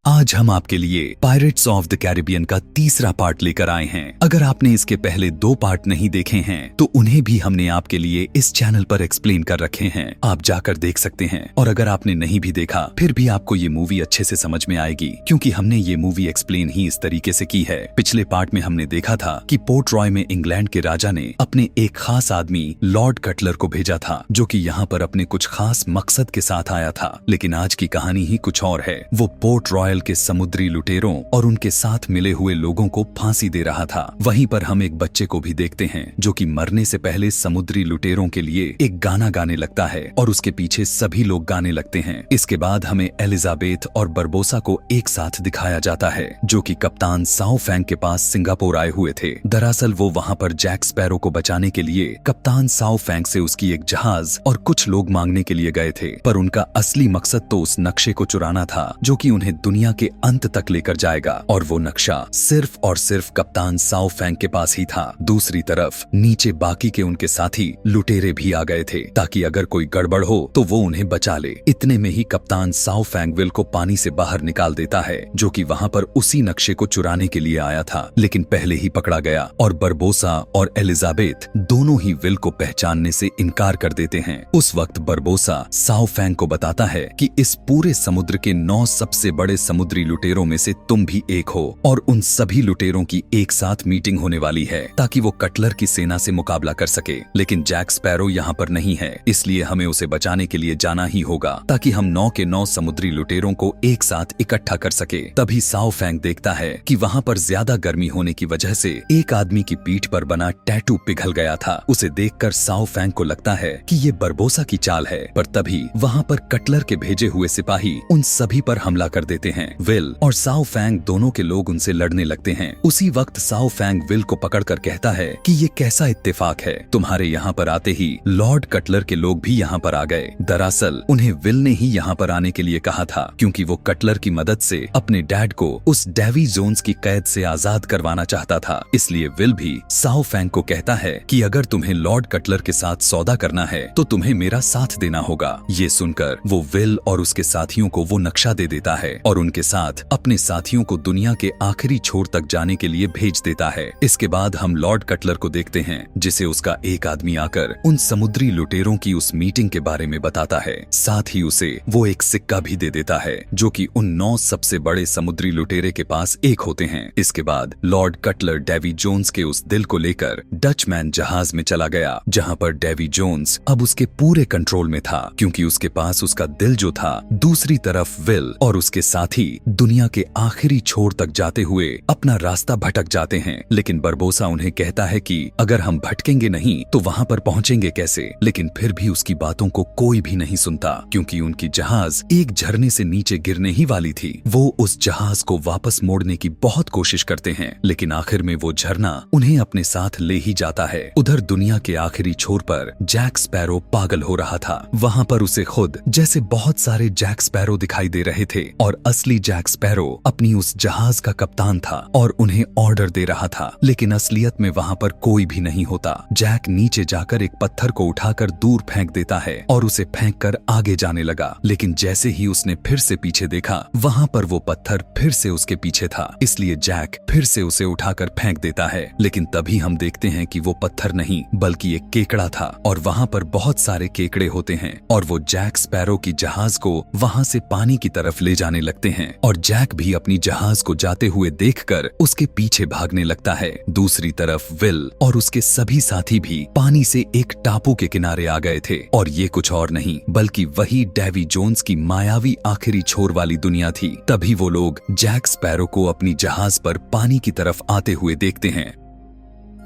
आज हम आपके लिए पायरेट्स ऑफ द कैरिबियन का तीसरा पार्ट लेकर आए हैं। अगर आपने इसके पहले 2 पार्ट नहीं देखे हैं तो उन्हें भी हमने आपके लिए इस चैनल पर एक्सप्लेन कर रखे हैं, आप जाकर देख सकते हैं। और अगर आपने नहीं भी देखा फिर भी आपको ये मूवी अच्छे से समझ में आएगी, क्योंकि हमने ये मूवी एक्सप्लेन ही इस तरीके से की है। पिछले पार्ट में हमने देखा था कि पोर्ट रॉय में इंग्लैंड के राजा ने अपने एक खास आदमी लॉर्ड कटलर को भेजा था, जो कि यहाँ पर अपने कुछ खास मकसद के साथ आया था। लेकिन आज की कहानी ही कुछ और है। वो पोर्ट रॉयल के समुद्री लुटेरों और उनके साथ मिले हुए लोगों को फांसी दे रहा था। वहीं पर हम एक बच्चे को भी देखते हैं जो कि मरने से पहले समुद्री लुटेरों के लिए एक गाना गाने लगता है और उसके पीछे सभी लोग गाने लगते हैं। इसके बाद हमें एलिजाबेथ और बरबोसा को एक साथ दिखाया जाता है, जो कि कप्तान साओ फैंग के पास सिंगापुर आए हुए थे। दरअसल वो वहाँ पर जैक स्पैरो को बचाने के लिए कप्तान साओ फैंग से उसकी एक जहाज और कुछ लोग मांगने के लिए गए थे, पर उनका असली मकसद तो उस नक्शे को चुराना था जो कि उन्हें दुनिया के अंत तक लेकर जाएगा। और वो नक्शा सिर्फ और सिर्फ कप्तान साओ फैंग के पास ही था। दूसरी तरफ नीचे बाकी के उनके साथी लुटेरे भी आ गए थे, ताकि अगर कोई गड़बड़ हो तो वो उन्हें बचा ले। इतने में ही कप्तान साओ फैंग विल को पानी से बाहर निकाल देता है, जो कि वहाँ पर उसी नक्शे को चुराने के लिए आया था, लेकिन पहले ही पकड़ा गया। और बरबोसा और एलिजाबेथ दोनों ही विल को पहचानने से इनकार कर देते हैं। उस वक्त बरबोसा साओ फैंग को बताता है कि इस पूरे समुद्र के 9 सबसे बड़े समुद्री लुटेरों में से तुम भी एक हो, और उन सभी लुटेरों की एक साथ मीटिंग होने वाली है ताकि वो कटलर की सेना से मुकाबला कर सके। लेकिन जैक स्पैरो यहाँ पर नहीं है, इसलिए हमें उसे बचाने के लिए जाना ही होगा ताकि हम 9 के 9 समुद्री लुटेरों को एक साथ इकट्ठा कर सके। तभी साओ फैंग देखता है कि वहाँ पर ज्यादा गर्मी होने की वजह से एक आदमी की पीठ पर बना टैटू पिघल गया था। उसे देखकर साओ फैंग को लगता है कि ये बरबोसा की चाल है, पर तभी वहाँ पर कटलर के भेजे हुए सिपाही उन सभी पर हमला कर देते हैं। विल और साओ फैंग दोनों के लोग उनसे लड़ने लगते हैं। उसी वक्त साओ फैंग विल को पकड़कर कहता है कि ये कैसा इत्तेफाक है, तुम्हारे यहाँ पर आते ही लॉर्ड कटलर के लोग भी यहाँ पर आ गए। दरअसल उन्हें विल ने ही यहाँ पर आने के लिए कहा था, क्योंकि वो कटलर की मदद से अपने डैड को उस डेवी जोन्स की कैद से आजाद करवाना चाहता था। इसलिए विल भी साओ फैंग को कहता है कि अगर तुम्हें लॉर्ड कटलर के साथ सौदा करना है तो तुम्हें मेरा साथ देना होगा। ये सुनकर वो विल और उसके साथियों को वो नक्शा दे देता है और उनके साथ अपने साथियों को दुनिया के आखिरी छोर तक जाने के लिए भेज देता है। इसके बाद हम लॉर्ड कटलर को देखते हैं, जिसे उसका एक आदमी आकर उन समुद्री लुटेरों की उस मीटिंग के बारे में बताता है। साथ ही उसे वो एक सिक्का भी दे देता है, जो कि उन 9 सबसे बड़े समुद्री लुटेरे के पास एक होते हैं। इसके बाद लॉर्ड कटलर डेवी जोन्स के उस दिल को लेकर डचमैन जहाज में चला गया, जहाँ पर डेवी जोन्स अब उसके पूरे कंट्रोल में था, क्योंकि उसके पास उसका दिल जो था। दूसरी तरफ विल और उसके साथी दुनिया के आखिरी छोर तक जाते हुए अपना रास्ता भटक जाते हैं। लेकिन बरबोसा उन्हें कहता है कि अगर हम भटकेंगे नहीं तो वहाँ पर पहुँचेंगे कैसे। लेकिन फिर भी उसकी बातों को कोई भी नहीं सुनता, क्योंकि उनकी जहाज एक झरने से नीचे गिरने ही वाली थी। वो उस जहाज को वापस मोड़ने की बहुत कोशिश करते हैं, लेकिन आखिर में वो झरना उन्हें अपने साथ ले ही जाता है। उधर दुनिया के आखिरी छोर पर जैक स्पैरो पागल हो रहा था। वहाँ पर उसे खुद जैसे बहुत सारे जैक स्पैरो दिखाई दे रहे थे, और असली जैक स्पैरो अपनी उस जहाज का कप्तान था और उन्हें ऑर्डर दे रहा था। लेकिन असलियत में वहाँ पर कोई भी नहीं होता। जैक नीचे जाकर एक पत्थर को उठाकर दूर फेंक देता है और उसे फेंक कर आगे जाने लगा। लेकिन जैसे ही उसने फिर से पीछे देखा, वहाँ पर वो पत्थर फिर से उसके पीछे था। इसलिए जैक फिर से उसे उठाकर फेंक देता है। लेकिन तभी हम देखते हैं कि वो पत्थर नहीं बल्कि एक केकड़ा था, और वहाँ पर बहुत सारे केकड़े होते हैं, और वो जैक स्पैरो की जहाज को वहाँ से पानी की तरफ ले जाने लगते हैं। और जैक भी अपनी जहाज को जाते हुए देखकर उसके पीछे भागने लगता है। दूसरी तरफ विल और उसके सभी साथी भी पानी से एक टापू के किनारे आ गए थे, और ये कुछ और नहीं बल्कि वही डेवी जोन्स की मायावी आखिरी छोर वाली दुनिया थी। तभी वो लोग जैक स्पैरो को अपनी जहाज पर पानी की तरफ आते हुए देखते हैं,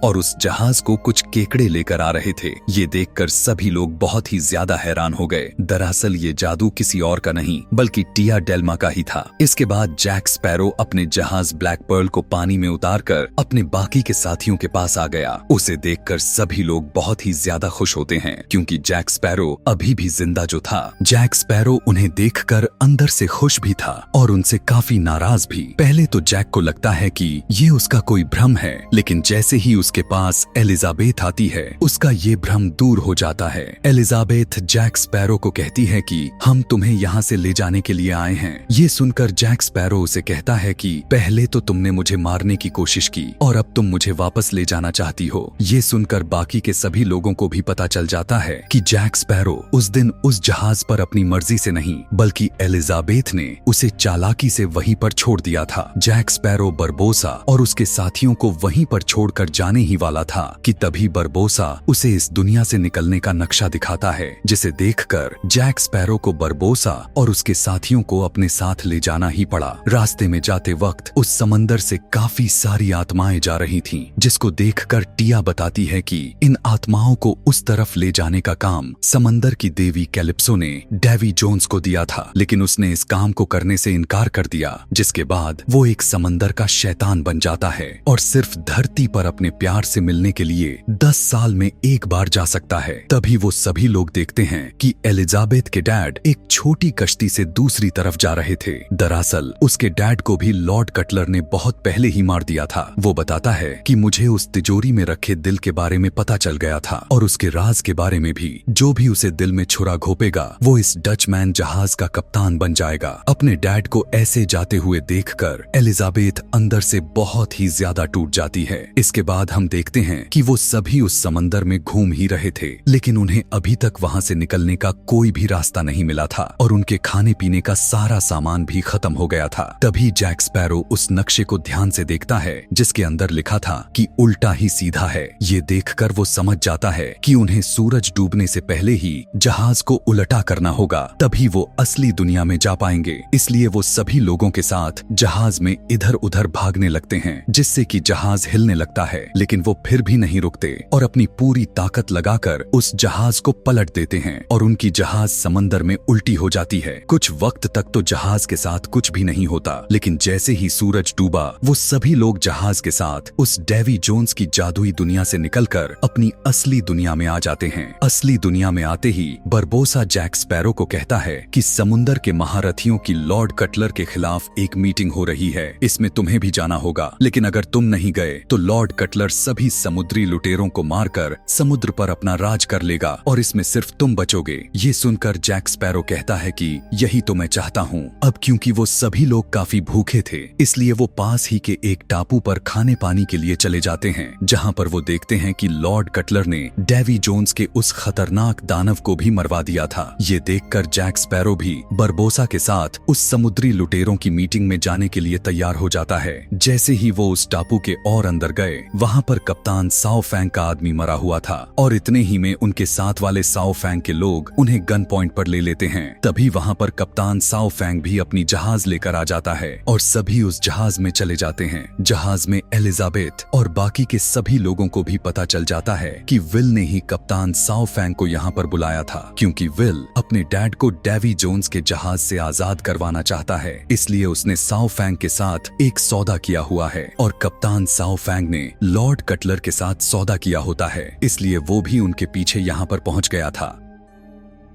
और उस जहाज को कुछ केकड़े लेकर आ रहे थे। ये देखकर सभी लोग बहुत ही ज्यादा हैरान हो गए। दरअसल ये जादू किसी और का नहीं बल्कि टिया डेल्मा का ही था। इसके बाद जैक स्पैरो अपने जहाज ब्लैक पर्ल को पानी में उतारकर अपने बाकी के साथियों के पास आ गया। उसे देखकर सभी लोग बहुत ही ज्यादा खुश होते हैं, क्योंकि जैक स्पैरो अभी भी जिंदा जो था। जैक स्पैरो उन्हें देखकर अंदर से खुश भी था और उनसे काफी नाराज भी। पहले तो जैक को लगता है कि ये उसका कोई भ्रम है, लेकिन जैसे ही उसके पास एलिजाबेथ आती है उसका ये भ्रम दूर हो जाता है। एलिजाबेथ जैक स्पैरो को कहती है कि हम तुम्हें यहाँ से ले जाने के लिए आए हैं। ये सुनकर जैक स्पैरो उसे कहता है कि पहले तो तुमने मुझे मारने की कोशिश की और अब तुम मुझे वापस ले जाना चाहती हो। ये सुनकर बाकी के सभी लोगों को भी पता चल जाता है कि जैक स्पैरो उस दिन उस जहाज पर अपनी मर्जी से नहीं बल्कि एलिजाबेथ ने उसे चालाकी से वहीं पर छोड़ दिया था। जैक स्पैरो बरबोसा और उसके साथियों को वहीं पर छोड़कर जाने ही वाला था कि तभी बरबोसा उसे इस दुनिया से निकलने का नक्शा दिखाता है, जिसे देखकर जैक स्पैरो को बरबोसा और उसके साथियों को अपने साथ ले जाना ही पड़ा। रास्ते में जाते वक्त उस समंदर से काफी सारी आत्माएं जा रही थीं, जिसको देखकर टिया बताती है कि इन आत्माओं को उस तरफ ले जाने का काम समंदर की देवी कैलिप्सो ने डेवी जोन्स को दिया था, लेकिन उसने इस काम को करने से इनकार कर दिया, जिसके बाद वो एक समंदर का शैतान बन जाता है और सिर्फ धरती पर अपने प्यार से मिलने के लिए 10 साल में एक बार जा सकता है। तभी वो सभी लोग देखते हैं कि एलिजाबेथ के डैड एक छोटी कश्ती से दूसरी तरफ जा रहे थे। दरअसल उसके डैड को भी लॉर्ड कटलर ने बहुत पहले ही मार दिया था। वो बताता है कि मुझे उस तिजोरी में रखे दिल के बारे में पता चल गया था और उसके राज के बारे में भी। जो भी उसे दिल में छुरा घोपेगा वो इस डचमैन जहाज का कप्तान बन जाएगा। अपने डैड को ऐसे जाते हुए देखकर एलिजाबेथ अंदर से बहुत ही ज्यादा टूट जाती है। इसके बाद हम देखते हैं कि वो सभी उस समंदर में घूम ही रहे थे, लेकिन उन्हें अभी तक वहां से निकलने का कोई भी रास्ता नहीं मिला था और उनके खाने पीने का सारा सामान भी खत्म हो गया था। तभी जैक स्पैरो उस नक्शे को ध्यान से देखता है जिसके अंदर लिखा था कि उल्टा ही सीधा है। ये देखकर वो समझ जाता है कि उन्हें सूरज डूबने से पहले ही जहाज को उल्टा करना होगा, तभी वो असली दुनिया में जा पाएंगे। इसलिए वो सभी लोगों के साथ जहाज में इधर उधर भागने लगते हैं, जिससे कि जहाज हिलने लगता है, लेकिन वो फिर भी नहीं रुकते और अपनी पूरी ताकत लगाकर उस जहाज को पलट देते हैं और उनकी जहाज समंदर में उल्टी हो जाती है। कुछ वक्त तक तो जहाज के साथ कुछ भी नहीं होता, लेकिन जैसे ही सूरज डूबा वो सभी लोग जहाज के साथ उस डेवी जोन्स की जादुई दुनिया से निकलकर अपनी असली दुनिया में आ जाते हैं। असली दुनिया में आते ही बरबोसा जैक स्पैरो को कहता है कि समुंदर के महारथियों की लॉर्ड कटलर के खिलाफ एक मीटिंग हो रही है, इसमें तुम्हें भी जाना होगा, लेकिन अगर तुम नहीं गए तो लॉर्ड कटलर सभी समुद्री लुटेरों को मारकर समुद्र पर अपना राज कर लेगा और इसमें सिर्फ तुम बचोगे। ये सुनकर जैक स्पैरो कहता है कि यही तो मैं चाहता हूँ। अब क्योंकि वो सभी लोग काफी भूखे थे, इसलिए वो पास ही के एक टापू पर खाने पानी के लिए चले जाते हैं, जहाँ पर वो देखते हैं कि लॉर्ड कटलर ने डेवी जोन्स के उस खतरनाक दानव को भी मरवा दिया था। ये देखकर जैक स्पैरो भी बरबोसा के साथ उस समुद्री लुटेरों की मीटिंग में जाने के लिए तैयार हो जाता है। जैसे ही वो उस टापू के और अंदर गए, वहाँ पर कप्तान साओ फैंग का आदमी मरा हुआ था और इतने ही में उनके साथ वाले साओ फैंग के लोग उन्हें गन पॉइंट पर ले लेते हैं। तभी वहाँ पर कप्तान साओ फैंग भी अपनी जहाज लेकर आ जाता है और सभी उस जहाज में चले जाते हैं। जहाज में एलिजाबेथ और बाकी के सभी लोगों को भी पता चल जाता है कि विल ने ही कप्तान साओ फैंग को यहाँ पर बुलाया था, क्योंकि विल अपने डैड को डेवी जोन्स के जहाज से आजाद करवाना चाहता है। इसलिए उसने साओ फैंग के साथ एक सौदा किया हुआ है और कप्तान साओ फैंग ने लॉर्ड कटलर के साथ सौदा किया होता है, इसलिए वो भी उनके पीछे यहाँ पर पहुंच गया था।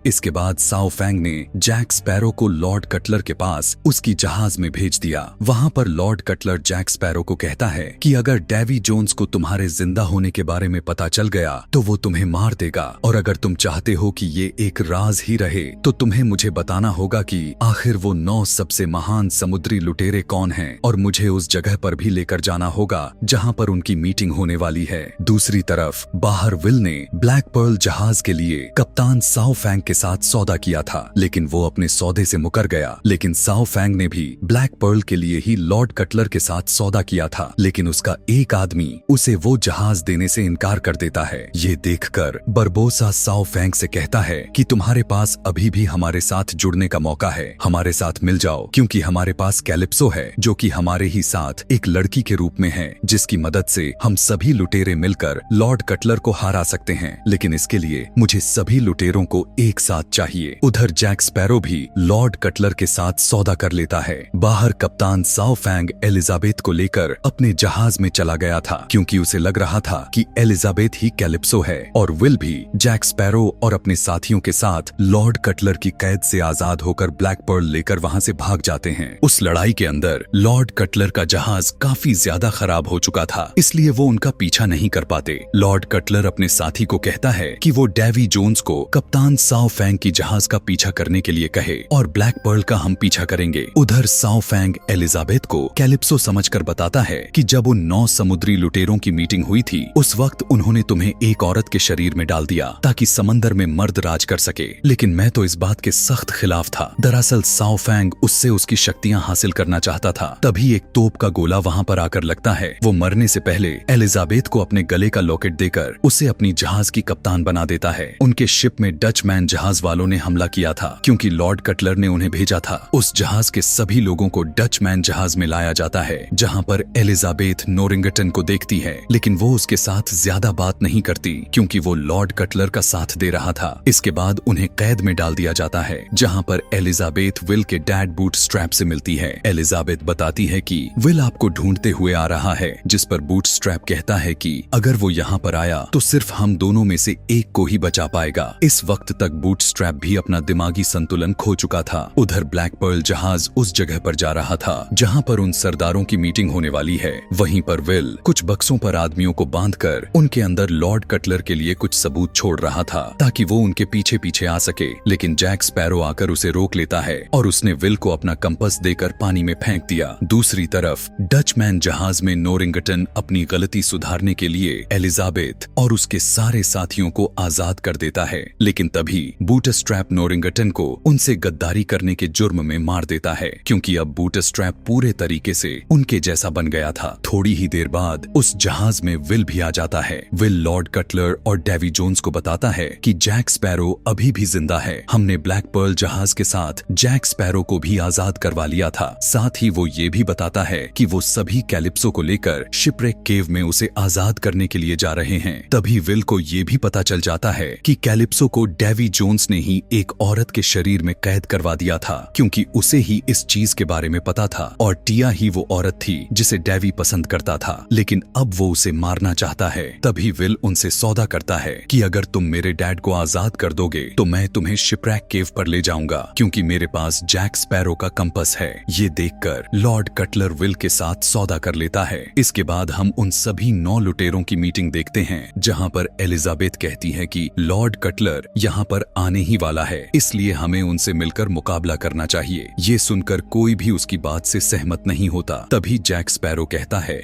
इसके बाद साओ फैंग ने जैक स्पैरो को लॉर्ड कटलर के पास उसकी जहाज में भेज दिया। वहाँ पर लॉर्ड कटलर जैक स्पैरो को कहता है कि अगर डेवी जोन्स को तुम्हारे जिंदा होने के बारे में पता चल गया तो वो तुम्हें मार देगा, और अगर तुम चाहते हो कि ये एक राज ही रहे तो तुम्हें मुझे बताना होगा कि आखिर वो 9 सबसे महान समुद्री लुटेरे कौन हैं, और मुझे उस जगह पर भी लेकर जाना होगा जहाँ पर उनकी मीटिंग होने वाली है। दूसरी तरफ बाहर विल ने ब्लैक पर्ल जहाज के लिए कप्तान साओ फैंग के साथ सौदा किया था, लेकिन वो अपने सौदे से मुकर गया। लेकिन साओ फैंग ने भी ब्लैक पर्ल के लिए ही लॉर्ड कटलर के साथ सौदा किया था, लेकिन उसका एक आदमी उसे वो जहाज देने से इनकार कर देता है। ये देखकर बरबोसा साओ फैंग से कहता है कि तुम्हारे पास अभी भी हमारे साथ जुड़ने का मौका है, हमारे साथ मिल जाओ, क्योंकि हमारे पास कैलिप्सो है जो कि हमारे ही साथ एक लड़की के रूप में है, जिसकी मदद से हम सभी लुटेरे मिलकर लॉर्ड कटलर को हरा सकते हैं। लेकिन इसके लिए मुझे सभी लुटेरों को एक साथ चाहिए। उधर जैक स्पैरो भी लॉर्ड कटलर के साथ सौदा कर लेता है। बाहर कप्तान साओ फैंग एलिजाबेथ को लेकर अपने जहाज में चला गया था, क्योंकि उसे लग रहा था कि एलिजाबेथ ही कैलिप्सो है। और विल भी जैक स्पैरो और अपने साथियों के साथ लॉर्ड कटलर की कैद से आजाद होकर ब्लैक पर्ल लेकर वहां से भाग जाते हैं। उस लड़ाई के अंदर लॉर्ड कटलर का जहाज काफी ज्यादा खराब हो चुका था, इसलिए वो उनका पीछा नहीं कर पाते। लॉर्ड कटलर अपने साथी को कहता है कि वो डेवी जोन्स को कप्तान साओ फैंग की जहाज का पीछा करने के लिए कहे और ब्लैक पर्ल का हम पीछा करेंगे। उधर साओ फैंग एलिजाबेथ को कैलिप्सो समझकर बताता है कि जब उन 9 समुद्री लुटेरों की मीटिंग हुई थी, उस वक्त उन्होंने तुम्हें एक औरत के शरीर में डाल दिया ताकि समंदर में मर्द राज कर सके, लेकिन मैं तो इस बात के सख्त खिलाफ था। दरअसल साओ फैंग उससे उसकी शक्तियां हासिल करना चाहता था। तभी एक तोप का गोला वहां पर आकर लगता है। वो मरने से पहले एलिजाबेथ को अपने गले का लॉकेट देकर उसे अपनी जहाज की कप्तान बना देता है। उनके शिप में डचमैन जहाज वालों ने हमला किया था, क्योंकि लॉर्ड कटलर ने उन्हें भेजा था। उस जहाज के सभी लोगों को डचमैन जहाज में लाया जाता है, जहां पर एलिजाबेथ नोरिंगटन को देखती है, लेकिन वो उसके साथ ज्यादा बात नहीं करती, क्योंकि वो लॉर्ड कटलर का साथ दे रहा था। इसके बाद उन्हें कैद में डाल दिया जाता है, जहां पर एलिजाबेथ विल के डैड बूट स्ट्रैप से मिलती है। एलिजाबेथ बताती है कि विल आपको ढूंढते हुए आ रहा है, जिस पर बूट स्ट्रैप कहता है कि अगर वो यहाँ पर आया तो सिर्फ हम दोनों में से एक को ही बचा पाएगा। इस वक्त तक बूट स्ट्रैप भी अपना दिमागी संतुलन खो चुका था। उधर ब्लैक पर्ल जहाज उस जगह पर जा रहा था जहां पर उन सरदारों की मीटिंग होने वाली है। वहीं पर विल कुछ बक्सों पर आदमियों को बांधकर उनके अंदर लॉर्ड कटलर के लिए कुछ सबूत छोड़ रहा था, ताकि वो उनके पीछे पीछे आ सके। लेकिन जैक स्पैरो आकर उसे रोक लेता है और उसने विल को अपना कंपास देकर पानी में फेंक दिया। दूसरी तरफ डचमैन जहाज में नोरिंगटन अपनी गलती सुधारने के लिए एलिजाबेथ और उसके सारे साथियों को आजाद कर देता है, लेकिन तभी बूटस्ट्रैप नोरिंगटन को उनसे गद्दारी करने के जुर्म में मार देता है, क्योंकि अब बूटस्ट्रैप पूरे तरीके से उनके जैसा बन गया था। थोड़ी ही देर बाद उस जहाज में विल भी आ जाता है। विल लॉर्ड कटलर और डेवी जोन्स को बताता है कि जैक स्पैरो अभी भी जिंदा है। हमने ब्लैक पर्ल जहाज के साथ जैक स्पैरो को भी आजाद करवा लिया था। साथ ही वो ये भी बताता है कि वो सभी कैलिप्सो को लेकर शिपरेक केव में उसे आजाद करने के लिए जा रहे हैं। तभी विल को ये भी पता चल जाता है कि कैलिप्सो को डेवी जोन्स ने ही एक औरत के शरीर में कैद करवा दिया था, क्योंकि उसे ही इस चीज के बारे में पता था और टिया ही वो औरत थी जिसे डेवी पसंद करता था, लेकिन अब वो उसे मारना चाहता है। तभी विल उनसे सौदा करता है कि अगर तुम मेरे डैड को आजाद कर दोगे तो मैं तुम्हें शिपरैक केव पर ले जाऊंगा, क्योंकि मेरे पास जैक स्पैरो का कंपास है। ये देखकर लॉर्ड कटलर विल के साथ सौदा कर लेता है। इसके बाद हम उन सभी 9 लुटेरों की मीटिंग देखते हैं, जहां पर एलिजाबेथ कहती है कि लॉर्ड कटलर यहाँ पर आने ही वाला है, इसलिए हमें उनसे मिलकर मुकाबला करना चाहिए। ये सुनकर कोई भी उसकी बात से सहमत नहीं होता। तभी जैक स्पैरो कहता है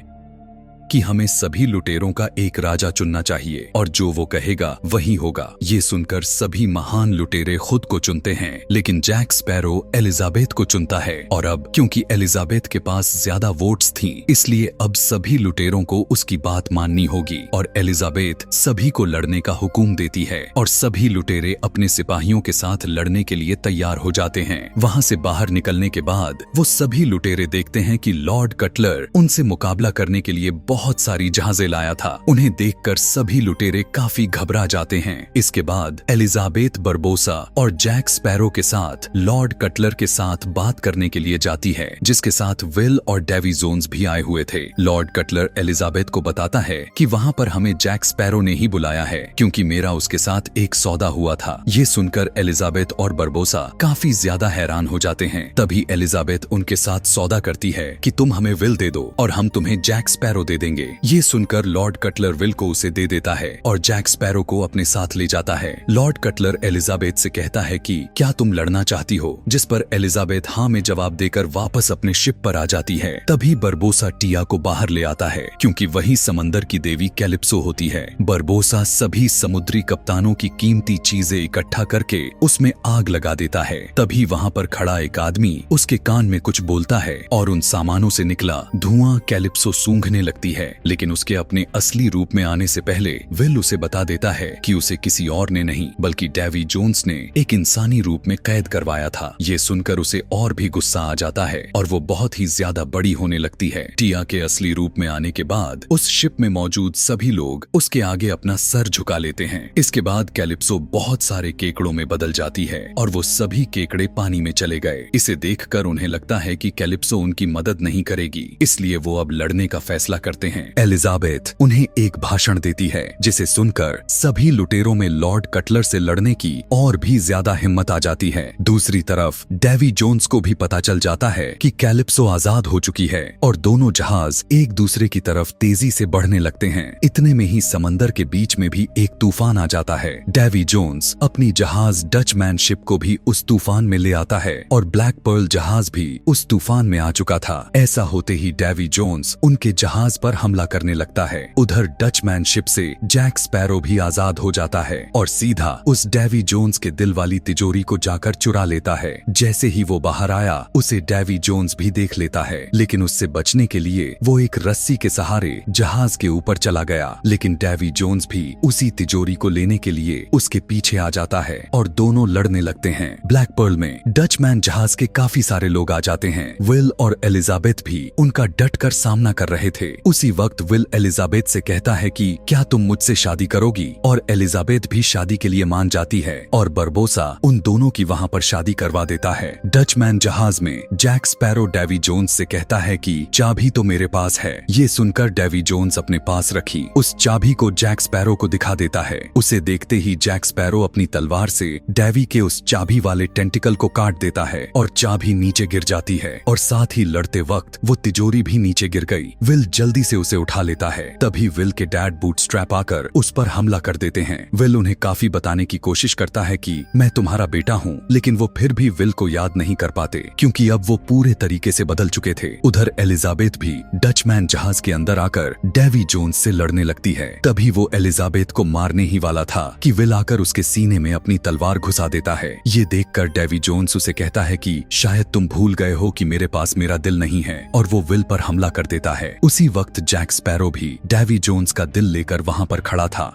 कि हमें सभी लुटेरों का एक राजा चुनना चाहिए और जो वो कहेगा वही होगा। ये सुनकर सभी महान लुटेरे खुद को चुनते हैं, लेकिन जैक स्पैरो एलिजाबेथ को चुनता है। और अब क्योंकि एलिजाबेथ के पास ज्यादा वोट्स थी, इसलिए अब सभी लुटेरों को उसकी बात माननी होगी और एलिजाबेथ सभी को लड़ने का हुक्म देती है और सभी लुटेरे अपने सिपाहियों के साथ लड़ने के लिए तैयार हो जाते हैं। वहाँ से बाहर निकलने के बाद वो सभी लुटेरे देखते हैं कि लॉर्ड कटलर उनसे मुकाबला करने के लिए बहुत सारी जहाजें लाया था। उन्हें देखकर सभी लुटेरे काफी घबरा जाते हैं। इसके बाद एलिजाबेथ बरबोसा और जैक स्पैरो के साथ लॉर्ड कटलर के साथ बात करने के लिए जाती है, जिसके साथ विल और डेवी जोन्स भी आए हुए थे। लॉर्ड कटलर एलिजाबेथ को बताता है कि वहाँ पर हमें जैक स्पैरो ने ही बुलाया है, क्योंकि मेरा उसके साथ एक सौदा हुआ था। ये सुनकर एलिजाबेथ और बरबोसा काफी ज्यादा हैरान हो जाते हैं। तभी एलिजाबेथ उनके साथ सौदा करती है कि तुम हमें विल दे दो और हम तुम्हें जैक स्पैरो दे देंगे। ये सुनकर लॉर्ड कटलर विल को उसे दे देता है और जैक स्पैरो को अपने साथ ले जाता है। लॉर्ड कटलर एलिजाबेथ से कहता है कि क्या तुम लड़ना चाहती हो, जिस पर एलिजाबेथ हाँ में जवाब देकर वापस अपने शिप पर आ जाती है। तभी बरबोसा टिया को बाहर ले आता है, क्योंकि वही समंदर की देवी कैलिप्सो होती है। बरबोसा सभी समुद्री कप्तानों की कीमती चीजें इकट्ठा करके उसमें आग लगा देता है। तभी वहाँ पर खड़ा एक आदमी उसके कान में कुछ बोलता है और उन सामानों से निकला धुआं कैलिप्सो सूंघने लगती है, लेकिन उसके अपने असली रूप में आने से पहले विल उसे बता देता है कि उसे किसी और ने नहीं बल्कि डेवी जोन्स ने एक इंसानी रूप में कैद करवाया था। ये सुनकर उसे और भी गुस्सा आ जाता है और वो बहुत ही ज्यादा बड़ी होने लगती है। टिया के असली रूप में आने के बाद उस शिप में मौजूद सभी लोग उसके आगे अपना सर झुका लेते हैं। इसके बाद कैलिप्सो बहुत सारे केकड़ों में बदल जाती है और वो सभी केकड़े पानी में चले गए। इसे देखकर उन्हें लगता है कि कैलिप्सो उनकी मदद नहीं करेगी, इसलिए वो अब लड़ने का फैसला करते हैं। एलिजाबेथ उन्हें एक भाषण देती है जिसे सुनकर सभी लुटेरों में लॉर्ड कटलर से लड़ने की और भी ज्यादा हिम्मत आ जाती है। दूसरी तरफ डेवी जोन्स को भी पता चल जाता है कि कैलिप्सो आजाद हो चुकी है और दोनों जहाज एक दूसरे की तरफ तेजी से बढ़ने लगते हैं। इतने में ही समंदर के बीच में भी एक तूफान आ जाता है। डेवी जोन्स अपनी जहाज डचमैन शिप को भी उस तूफान में ले आता है और ब्लैक पर्ल जहाज भी उस तूफान में आ चुका था। ऐसा होते ही डेवी जोन्स उनके जहाज पर हमला करने लगता है। उधर डचमैन शिप से जैक स्पैरो भी आजाद हो जाता है और सीधा उस डेवी जोन्स के दिल वाली तिजोरी को जाकर चुरा लेता है। जैसे ही वो बाहर आया उसे डेवी जोन्स भी देख लेता है, लेकिन उससे बचने के लिए वो एक रस्सी के सहारे जहाज के ऊपर चला गया। लेकिन डेवी जोन्स भी उसी तिजोरी को लेने के लिए उसके पीछे आ जाता है और दोनों लड़ने लगते हैं। ब्लैक पर्ल में डचमैन जहाज के काफी सारे लोग आ जाते हैं। विल और एलिजाबेथ भी उनका डटकर सामना कर रहे थे। उसी वक्त विल एलिजाबेथ से कहता है कि क्या तुम मुझसे शादी करोगी, और एलिजाबेथ भी शादी के लिए मान जाती है और बरबोसा उन दोनों की वहां पर शादी करवा देता है। डचमैन जहाज में जैक स्पैरो डेवी जोन्स से कहता है कि चाबी तो मेरे पास है। ये सुनकर डेवी जोन्स अपने पास रखी उस चाबी को जैक स्पैरो को दिखा देता है। उसे देखते ही जैक स्पैरो अपनी तलवार से डेवी के उस चाबी वाले टेंटिकल को काट देता है और चाबी नीचे गिर जाती है और साथ ही लड़ते वक्त वो तिजोरी भी नीचे गिर गई। विल जल्दी से उसे उठा लेता है। तभी विल के डैड बूटस्ट्रैप आकर उस पर हमला कर देते हैं। विल उन्हें काफी बताने की कोशिश करता है कि मैं तुम्हारा बेटा हूँ, लेकिन वो फिर भी विल को याद नहीं कर पाते क्योंकि अब वो पूरे तरीके से बदल चुके थे। उधर एलिजाबेथ भी डचमैन जहाज के अंदर आकर डेवी जोन्स से लड़ने लगती है। तभी वो एलिजाबेथ को मारने ही वाला था कि विल आकर उसके सीने में अपनी तलवार घुसा देता है। ये देखकर डेवी जोन्स उसे कहता है कि शायद तुम भूल गए हो कि मेरे पास मेरा दिल नहीं है, और वो विल पर हमला कर देता है। उसी वक्त जैक स्पैरो भी डेवी जोन्स का दिल लेकर वहां पर खड़ा था,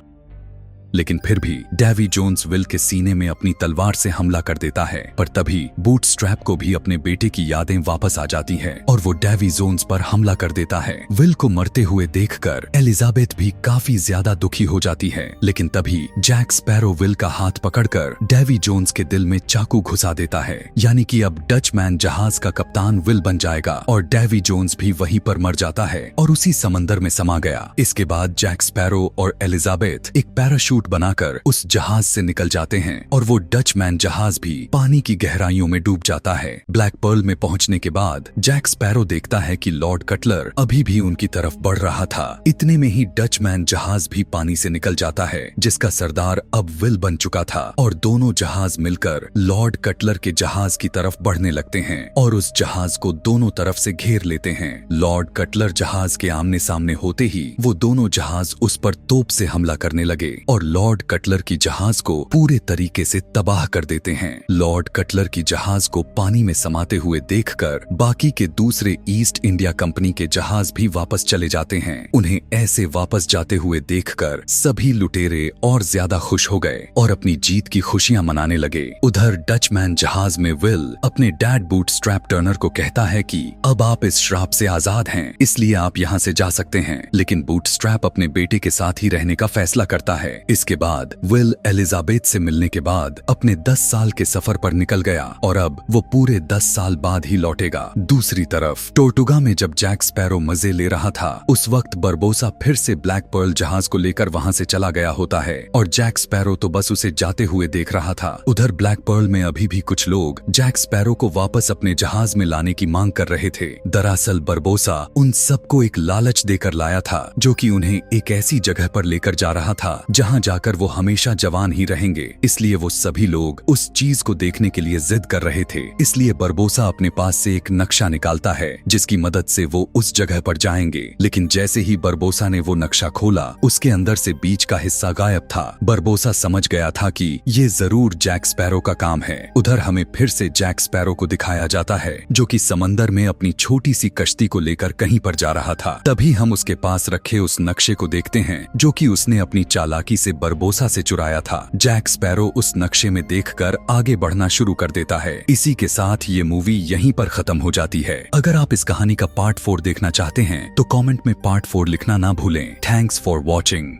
लेकिन फिर भी डेवी जोन्स विल के सीने में अपनी तलवार से हमला कर देता है। पर तभी बूटस्ट्रैप को भी अपने बेटे की यादें वापस आ जाती हैं और वो डेवी जोन्स पर हमला कर देता है। विल को मरते हुए देखकर एलिजाबेथ भी काफी ज्यादा दुखी हो जाती है, लेकिन तभी जैक स्पैरो विल का हाथ पकड़कर डेवी जोन्स के दिल में चाकू घुसा देता है। यानी कि अब डचमैन जहाज का कप्तान विल बन जाएगा और डेवी जोन्स भी वहीं पर मर जाता है और उसी समंदर में समा गया। इसके बाद जैक स्पैरो और एलिजाबेथ एक पैराशूट बनाकर उस जहाज से निकल जाते हैं और वो डचमैन जहाज भी पानी की गहराइयों में डूब जाता है। ब्लैक पर्ल में पहुंचने के बाद जैक स्पैरो देखता है कि लॉर्ड कटलर अभी भी उनकी तरफ बढ़ रहा था। इतने में ही डचमैन जहाज भी पानी से निकल जाता है, जिसका सरदार अब विल बन चुका था, और दोनों जहाज मिलकर लॉर्ड कटलर के जहाज की तरफ बढ़ने लगते हैं और उस जहाज को दोनों तरफ से घेर लेते हैं। लॉर्ड कटलर जहाज के आमने सामने होते ही वो दोनों जहाज उस पर तोप से हमला करने लगे और लॉर्ड कटलर की जहाज को पूरे तरीके से तबाह कर देते हैं। लॉर्ड कटलर की जहाज को पानी में समाते हुए देखकर बाकी के दूसरे ईस्ट इंडिया कंपनी के जहाज भी वापस चले जाते हैं। उन्हें ऐसे वापस जाते हुए देखकर सभी लुटेरे और ज्यादा खुश हो गए और अपनी जीत की खुशियां मनाने लगे। उधर डचमैन जहाज में विल अपने डैड बूटस्ट्रैप टर्नर को कहता है कि अब आप इस श्राप से आजाद हैं, इसलिए आप यहाँ से जा सकते हैं। लेकिन बूटस्ट्रैप अपने बेटे के साथ ही रहने का फैसला करता है। इसके बाद विल एलिजाबेथ से मिलने के बाद अपने 10 साल के सफर पर निकल गया और अब वो पूरे 10 साल बाद ही लौटेगा। दूसरी तरफ टोर्टुगा में जब जैक स्पैरो मजे ले रहा था, उस वक्त बरबोसा फिर से ब्लैक पर्ल जहाज को लेकर वहां से चला गया होता है और जैक स्पैरो तो बस उसे जाते हुए देख रहा था। उधर ब्लैक पर्ल में अभी भी कुछ लोग जैक स्पैरो को वापस अपने जहाज में लाने की मांग कर रहे थे। दरअसल बरबोसा उन सबको एक लालच देकर लाया था, जो कि उन्हें एक ऐसी जगह पर लेकर जा रहा था जहां जाकर वो हमेशा जवान ही रहेंगे। इसलिए वो सभी लोग उस चीज को देखने के लिए जिद कर रहे थे। इसलिए बरबोसा अपने पास से एक नक्शा निकालता है जिसकी मदद से वो उस जगह पर जाएंगे। लेकिन जैसे ही बरबोसा ने वो नक्शा खोला, उसके अंदर से बीच का हिस्सा गायब था। बरबोसा समझ गया था कि ये जरूर जैक स्पैरो का काम है। उधर हमें फिर से जैक स्पैरो को दिखाया जाता है जो कि समंदर में अपनी छोटी सी कश्ती को लेकर कहीं पर जा रहा था। तभी हम उसके पास रखे उस नक्शे को देखते हैं जो कि उसने अपनी चालाकी से बरबोसा से चुराया था। जैक स्पैरो उस नक्शे में देखकर आगे बढ़ना शुरू कर देता है। इसी के साथ ये मूवी यहीं पर खत्म हो जाती है। अगर आप इस कहानी का पार्ट 4 देखना चाहते हैं तो कमेंट में पार्ट 4 लिखना ना भूलें। Thanks for watching.